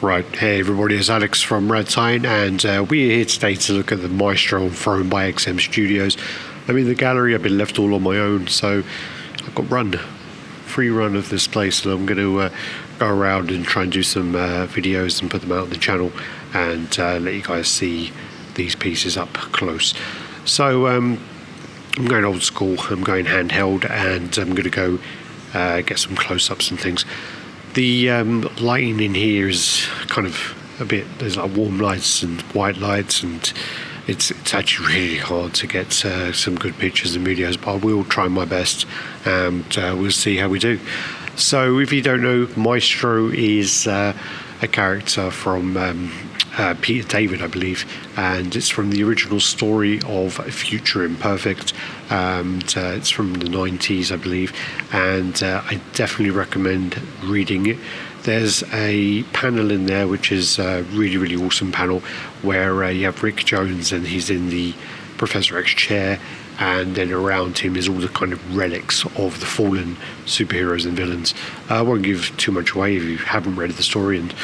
Right, hey everybody, it's Alex from Radd, and we're here today to look at the Maestro thrown by XM Studios. I'm in the gallery, I've been left all on my own, so I've got free run of this place, and I'm going to go around and try and do some videos and put them out on the channel and let you guys see these pieces up close. So I'm going old school, I'm going handheld, and I'm going to go get some close-ups and things. The lighting in here is kind of a bit, there's like warm lights and white lights, and it's actually really hard to get some good pictures and videos, but I will try my best, and we'll see how we do. So if you don't know, Maestro is a character from Peter David, I believe, and it's from the original story of Future Imperfect, and it's from the 90s, I believe, and I definitely recommend reading it. There's a panel in there which is a really awesome panel where you have Rick Jones and he's in the Professor X chair, and then around him is all the kind of relics of the fallen superheroes and villains. I won't give too much away if you haven't read the story, and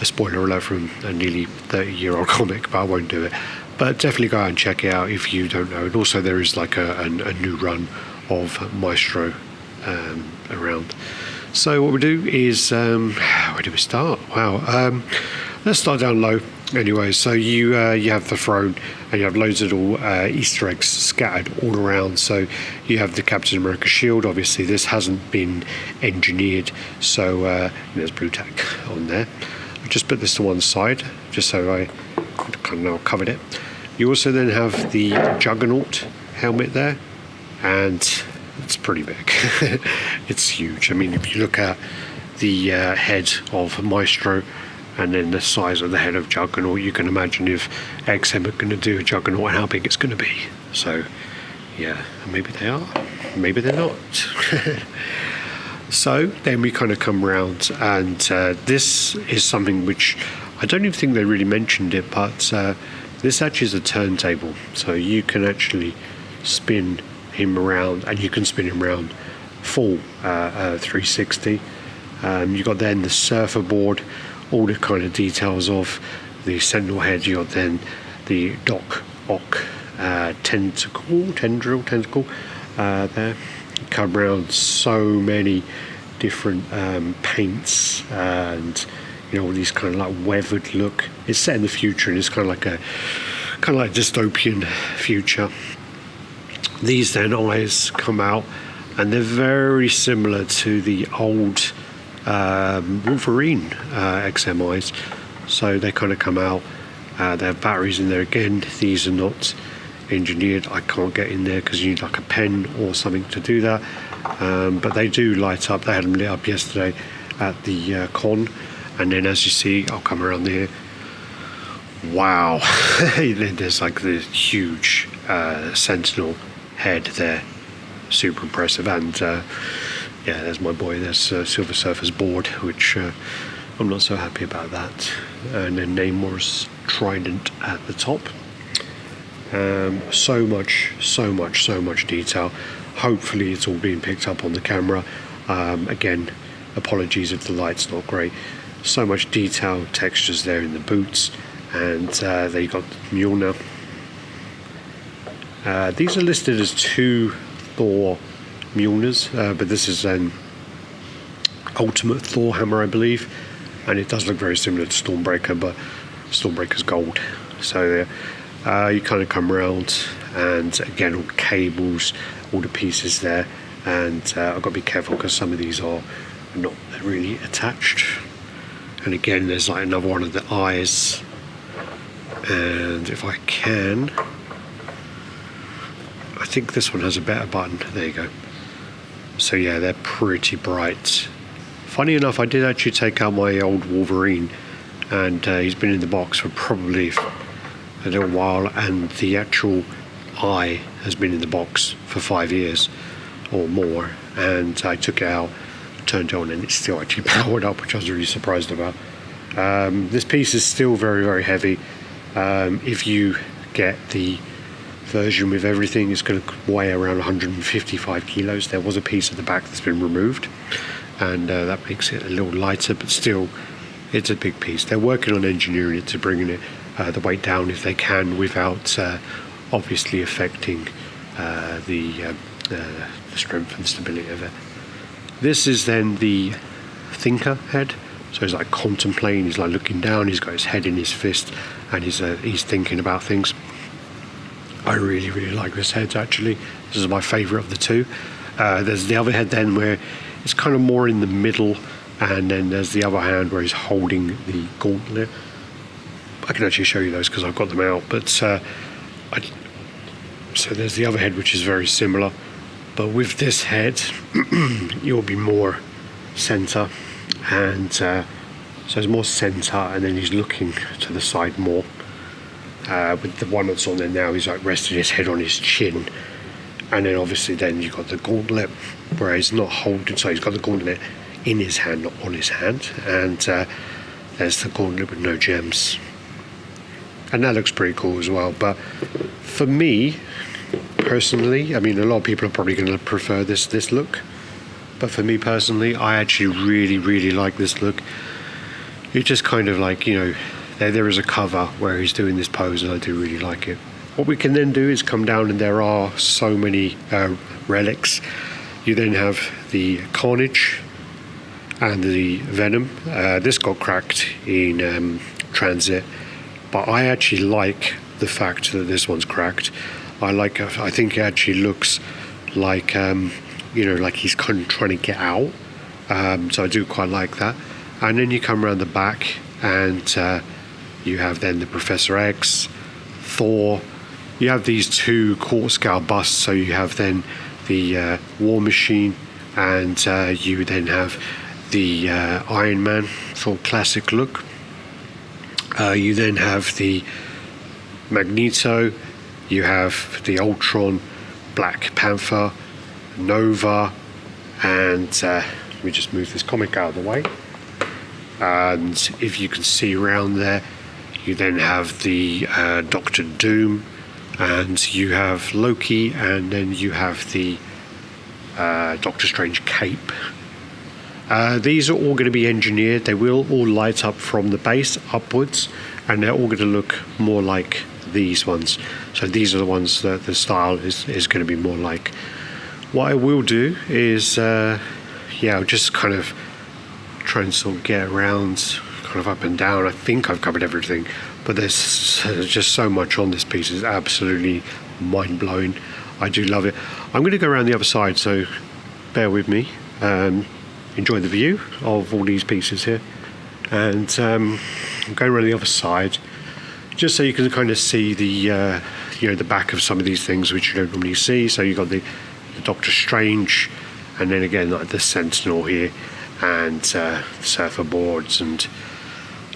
a spoiler alert from a nearly 30-year-old comic, but I won't do it. But definitely go out and check it out if you don't know. And also there is like a new run of Maestro around. So what we do is, where do we start? Wow, let's start down low. Anyway, so you have the throne, and you have loads of little Easter eggs scattered all around. So you have the Captain America shield. Obviously, this hasn't been engineered, so there's blue tack on there. I just put this to one side, just so I kind of now covered it. You also then have the Juggernaut helmet there, and it's pretty big. It's huge. I mean, if you look at the head of Maestro and then the size of the head of Juggernaut, you can imagine if XM are going to do a Juggernaut, how big it's going to be. So, yeah, maybe they are, maybe they're not. So then we kind of come around, and this is something which I don't even think they really mentioned it, but this actually is a turntable. So you can actually spin him around, and you can spin him around full 360. You got then the surfer board, all the kind of details of the sentinel head. You got then the Doc Ock tentacle there. Come around so many different paints, and you know, all these kind of like weathered look. It's set in the future, and it's kind of like dystopian future. These then eyes come out, and they're very similar to the old Wolverine XM eyes. So they kind of come out. They have batteries in there again. These are not engineered. I can't get in there because you need like a pen or something to do that, but they do light up. They had them lit up yesterday at the con, and then as you see, I'll come around there. Wow. There's like the huge sentinel head there, super impressive. And yeah, there's my boy, there's Silver Surfer's board, which I'm not so happy about that, and then Namor's trident at the top. So much detail. Hopefully it's all being picked up on the camera. Again, apologies if the light's not great. So much detail, textures there in the boots, and there you got Mjolnir. These are listed as 2 Thor Mjolnirs, but this is an Ultimate Thor hammer, I believe, and it does look very similar to Stormbreaker, but Stormbreaker's gold. So you kind of come around, and again, all the cables, all the pieces there, and I've got to be careful because some of these are not really attached. And again, there's like another one of the eyes, and if I can, I think this one has a better button. There you go. So yeah, they're pretty bright. Funny enough, I did actually take out my old Wolverine, and he's been in the box for probably a little while, and the actual eye has been in the box for 5 years or more, and I took it out, turned it on, and it's still actually powered up, which I was really surprised about. This piece is still very heavy. If you get the version with everything, it's going to weigh around 155 kilos. There was a piece at the back that's been removed, and that makes it a little lighter, but still it's a big piece. They're working on engineering it to bringing it the weight down if they can without obviously affecting the strength and stability of it. This is then the thinker head. So he's like contemplating, he's like looking down, he's got his head in his fist, and he's thinking about things. I really, really like this head, actually. This is my favourite of the two. There's the other head then where it's kind of more in the middle, and then there's the other hand where he's holding the gauntlet. I can actually show you those because I've got them out, but so there's the other head which is very similar, but with this head you'll be more centre, and so it's more centre, and then he's looking to the side more. With the one that's on there now, he's like resting his head on his chin, and then obviously then you've got the gauntlet where he's not holding, so he's got the gauntlet in his hand, not on his hand, and there's the gauntlet with no gems, and that looks pretty cool as well. But for me personally, I mean, a lot of people are probably going to prefer this look, but for me personally, I actually really, really like this look. It's just kind of like, you know, there is a cover where he's doing this pose, and I do really like it. What we can then do is come down, and there are so many relics. You then have the Carnage and the Venom. This got cracked in transit, but I actually like the fact that this one's cracked. I think it actually looks like you know, like he's kind of trying to get out. So I do quite like that. And then you come around the back, and you have then the Professor X, Thor. You have these two quarter scale busts, so you have then the War Machine, and you then have the Iron Man sort of classic look. You then have the Magneto, you have the Ultron, Black Panther, Nova, and let me just move this comic out of the way. And if you can see around there, you then have the Doctor Doom, and you have Loki, and then you have the Doctor Strange cape. These are all going to be engineered. They will all light up from the base upwards, and they're all going to look more like these ones. So these are the ones that the style is going to be more like. What I will do is I'll just kind of try and sort of get around kind of up and down. I think I've covered everything, but there's just so much on this piece. It's absolutely mind-blowing. I do love it. I'm going to go around the other side, so bear with me. Enjoy the view of all these pieces here, and I'm going around the other side just so you can kind of see the the back of some of these things which you don't normally see. So you've got the Doctor Strange, and then again like the Sentinel here, and the surfer boards, and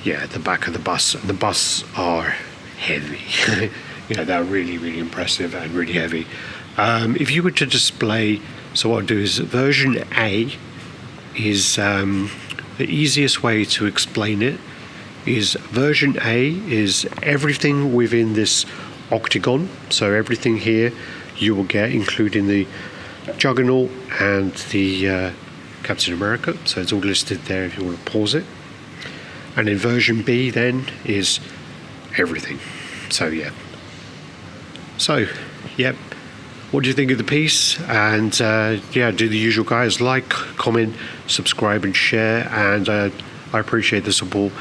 the back of the bus. The buses are heavy. They're really, really impressive and really heavy. If you were to display, so what I'll do is version A is the easiest way to explain it is version A is everything within this octagon. So everything here you will get, including the Juggernaut and the Captain America. So it's all listed there if you want to pause it. And in version B then is everything. So what do you think of the piece? And do the usual, guys. Like, comment, subscribe and share, and I appreciate the support,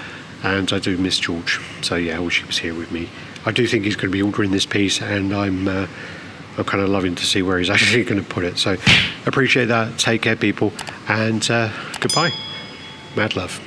and I do miss George. So I wish he was here with me. I do think he's going to be ordering this piece, and I'm kind of loving to see where he's actually going to put it. So appreciate that. Take care, people, and goodbye. Mad love.